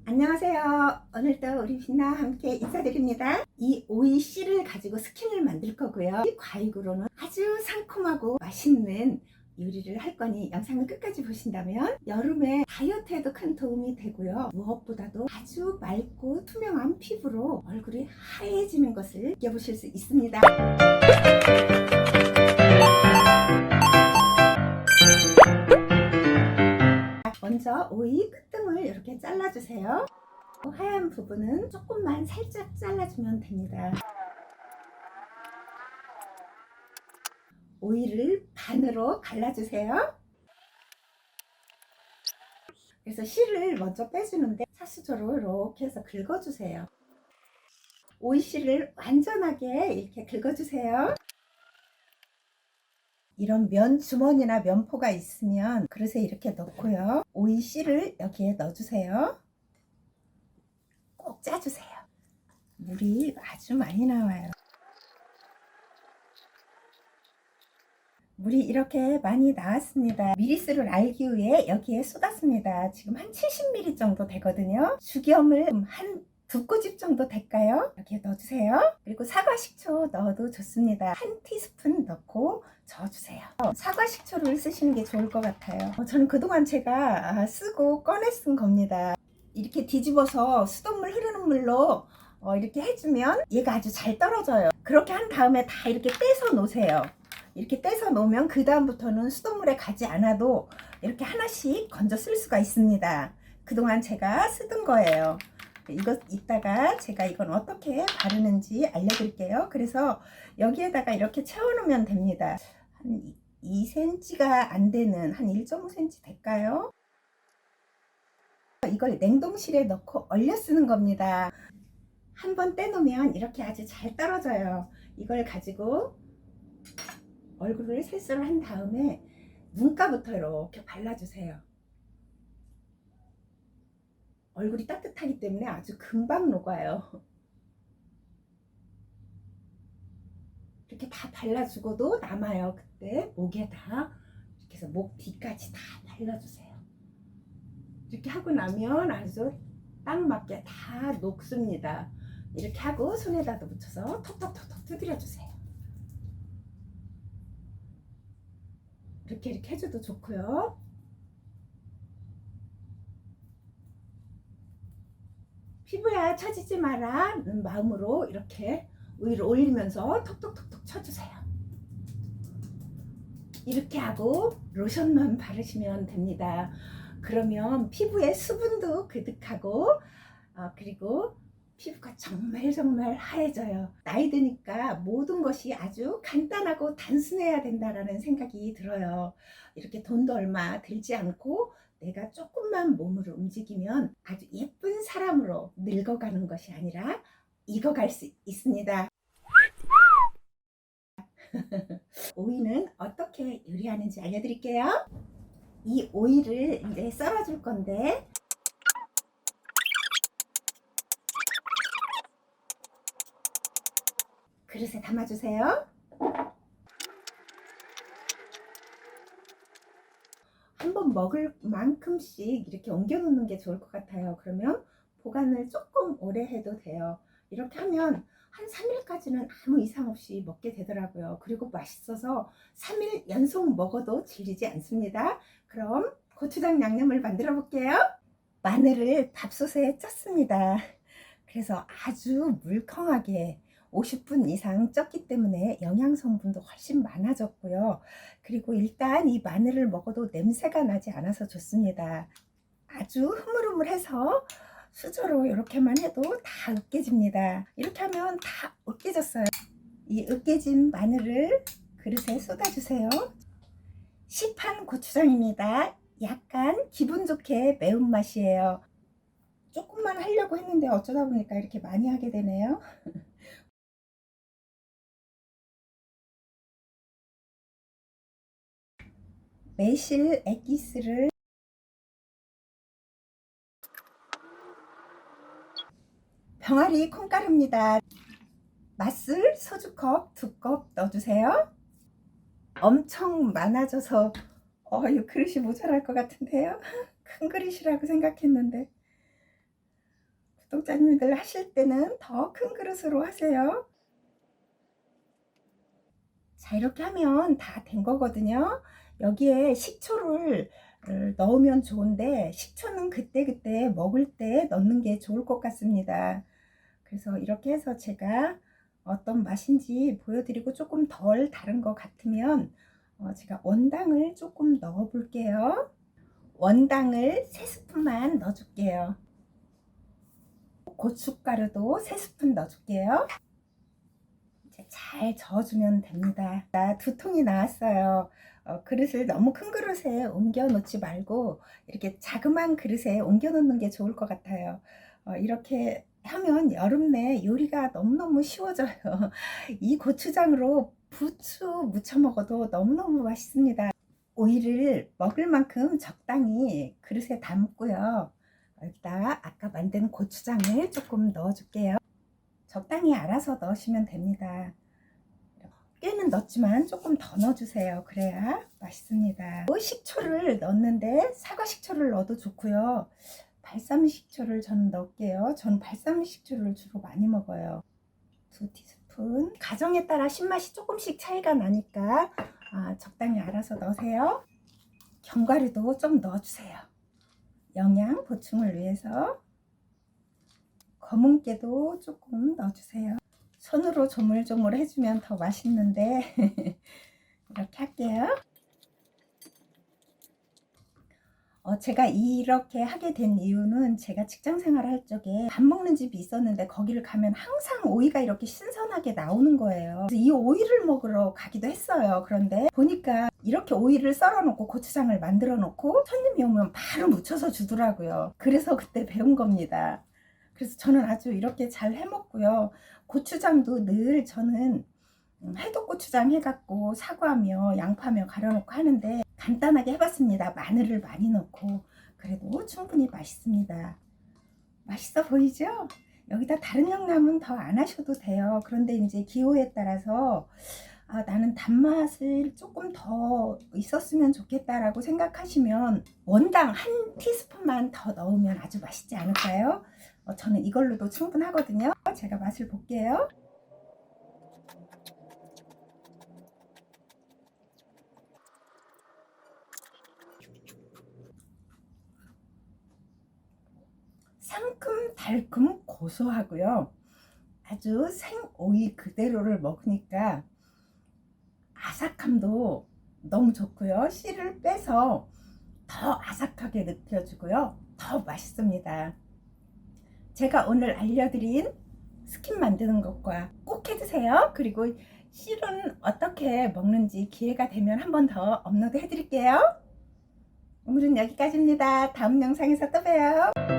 안녕하세요. 오늘도 우리 빛나 함께 인사드립니다. 이 오이 씨를 가지고 스킨을 만들 거고요. 이 과육으로는 아주 상큼하고 맛있는 요리를 할 거니 영상을 끝까지 보신다면 여름에 다이어트에도 큰 도움이 되고요. 무엇보다도 아주 맑고 투명한 피부로 얼굴이 하얘지는 것을 느껴보실 수 있습니다. 먼저 오이 끝등을 이렇게 잘라주세요. 하얀 부분은 조금만 살짝 잘라주면 됩니다. 오이를 반으로 갈라주세요. 그래서 씨를 먼저 빼주는데 사수저로 이렇게 해서 긁어주세요. 오이 씨를 완전하게 이렇게 긁어주세요. 이런 면 주머니나 면포가 있으면 그릇에 이렇게 넣고요. 오이 씨를 여기에 넣어주세요. 꼭 짜주세요. 물이 아주 많이 나와요. 물이 이렇게 많이 나왔습니다. 미리수를 알기 위해 여기에 쏟았습니다. 지금 한 70ml 정도 되거든요. 죽염을 한 2꼬집 정도 될까요? 여기에 넣어주세요. 그리고 사과 식초 넣어도 좋습니다. 한 티스푼 넣고 저어주세요. 사과 식초를 쓰시는 게 좋을 것 같아요. 저는 그동안 제가 쓰고 꺼내 쓴 겁니다. 이렇게 뒤집어서 수돗물 흐르는 물로 이렇게 해주면 얘가 아주 잘 떨어져요. 그렇게 한 다음에 다 이렇게 떼서 놓으세요. 이렇게 떼서 놓으면 그 다음부터는 수돗물에 가지 않아도 이렇게 하나씩 건져 쓸 수가 있습니다. 그동안 제가 쓰던 거예요. 이거 이따가 제가 이건 어떻게 바르는지 알려드릴게요. 그래서 여기에다가 이렇게 채워놓으면 됩니다. 한 2cm가 안 되는 한 1.5cm 될까요? 이걸 냉동실에 넣고 얼려 쓰는 겁니다. 한번 떼놓으면 이렇게 아주 잘 떨어져요. 이걸 가지고 얼굴을 세수를 한 다음에 눈가부터 이렇게 발라주세요. 얼굴이 따뜻하기 때문에 아주 금방 녹아요. 이렇게 다 발라주고도 남아요. 그때 목에다 이렇게 해서 목 뒤까지 다 발라주세요. 이렇게 하고 나면 아주 딱 맞게 다 녹습니다. 이렇게 하고 손에다도 묻혀서 톡톡톡톡 두드려주세요. 이렇게 해줘도 좋고요. 피부야 처지지 마라 는 마음으로 이렇게 위로 올리면서 톡톡톡톡 쳐주세요. 이렇게 하고 로션만 바르시면 됩니다. 그러면 피부에 수분도 그득하고 그리고 피부가 정말 하얘져요. 나이 드니까 모든 것이 아주 간단하고 단순해야 된다라는 생각이 들어요. 이렇게 돈도 얼마 들지 않고 내가 조금만 몸을 움직이면 아주 예쁜 사람으로 늙어가는 것이 아니라 익어갈 수 있습니다. 오이는 어떻게 요리하는지 알려드릴게요. 이 오이를 이제 썰어줄 건데 그릇에 담아주세요. 한번 먹을 만큼씩 이렇게 옮겨 놓는 게 좋을 것 같아요. 그러면 보관을 조금 오래 해도 돼요. 이렇게 하면 한 3일까지는 아무 이상 없이 먹게 되더라고요. 그리고 맛있어서 3일 연속 먹어도 질리지 않습니다. 그럼 고추장 양념을 만들어 볼게요. 마늘을 밥솥에 쪘습니다. 그래서 아주 물컹하게 50분 이상 쪘기 때문에 영양 성분도 훨씬 많아졌고요. 그리고 일단 이 마늘을 먹어도 냄새가 나지 않아서 좋습니다. 아주 흐물흐물해서 수저로 이렇게만 해도 다 으깨집니다. 이렇게 하면 다 으깨졌어요. 이 으깨진 마늘을 그릇에 쏟아주세요. 시판 고추장입니다. 약간 기분 좋게 매운맛이에요. 조금만 하려고 했는데 어쩌다 보니까 이렇게 많이 하게 되네요. 매실 액기스를 병아리 콩가루입니다. 맛술 소주컵 2컵 넣어주세요. 엄청 많아져서 이 그릇이 모자랄 것 같은데요. 큰 그릇이라고 생각했는데 구독자님들 하실 때는 더 큰 그릇으로 하세요. 자, 이렇게 하면 다 된 거거든요. 여기에 식초를 넣으면 좋은데 식초는 그때그때 먹을 때 넣는 게 좋을 것 같습니다. 그래서 이렇게 해서 제가 어떤 맛인지 보여드리고 조금 덜 다른 것 같으면 제가 원당을 조금 넣어 볼게요. 원당을 3스푼만 넣어 줄게요. 고춧가루도 3스푼 넣어 줄게요. 잘 저어주면 됩니다. 2통이 나왔어요. 그릇을 너무 큰 그릇에 옮겨 놓지 말고 이렇게 자그마한 그릇에 옮겨 놓는 게 좋을 것 같아요. 이렇게 하면 여름 내 요리가 너무너무 쉬워져요. 이 고추장으로 부추 무쳐 먹어도 너무너무 맛있습니다. 오이를 먹을 만큼 적당히 그릇에 담고요. 여기다가 아까 만든 고추장을 조금 넣어 줄게요. 적당히 알아서 넣으시면 됩니다. 꽤는 넣었지만 조금 더 넣어주세요. 그래야 맛있습니다. 식초를 넣는데 사과 식초를 넣어도 좋고요. 발사믹 식초를 저는 넣을게요. 저는 발사믹 식초를 주로 많이 먹어요. 2티스푼. 가정에 따라 신맛이 조금씩 차이가 나니까 적당히 알아서 넣으세요. 견과류도 좀 넣어주세요. 영양 보충을 위해서. 검은깨도 조금 넣어주세요. 손으로 조물조물 해주면 더 맛있는데 이렇게 할게요. 제가 이렇게 하게 된 이유는 제가 직장생활 할 적에 밥 먹는 집이 있었는데 거기를 가면 항상 오이가 이렇게 신선하게 나오는 거예요. 그래서 이 오이를 먹으러 가기도 했어요. 그런데 보니까 이렇게 오이를 썰어 놓고 고추장을 만들어 놓고 손님이 오면 바로 무쳐서 주더라고요. 그래서 그때 배운 겁니다. 그래서 저는 아주 이렇게 잘 해먹고요. 고추장도 늘 저는 해독고추장 해갖고 사과며 양파며 갈아놓고 하는데 간단하게 해봤습니다. 마늘을 많이 넣고 그래도 충분히 맛있습니다. 맛있어 보이죠? 여기다 다른 영양은 더 안 하셔도 돼요. 그런데 이제 기호에 따라서 나는 단맛을 조금 더 있었으면 좋겠다라고 생각하시면 원당 1티스푼만 더 넣으면 아주 맛있지 않을까요? 저는 이걸로도 충분하거든요. 제가 맛을 볼게요. 상큼 달큼 고소하고요. 아주 생오이 그대로를 먹으니까 아삭함도 너무 좋고요. 씨를 빼서 더 아삭하게 느껴지고요. 더 맛있습니다. 제가 오늘 알려드린 스킨 만드는 것과 꼭 해드세요. 그리고 씨는 어떻게 먹는지 기회가 되면 한 번 더 업로드 해드릴게요. 오늘은 여기까지입니다. 다음 영상에서 또 봬요.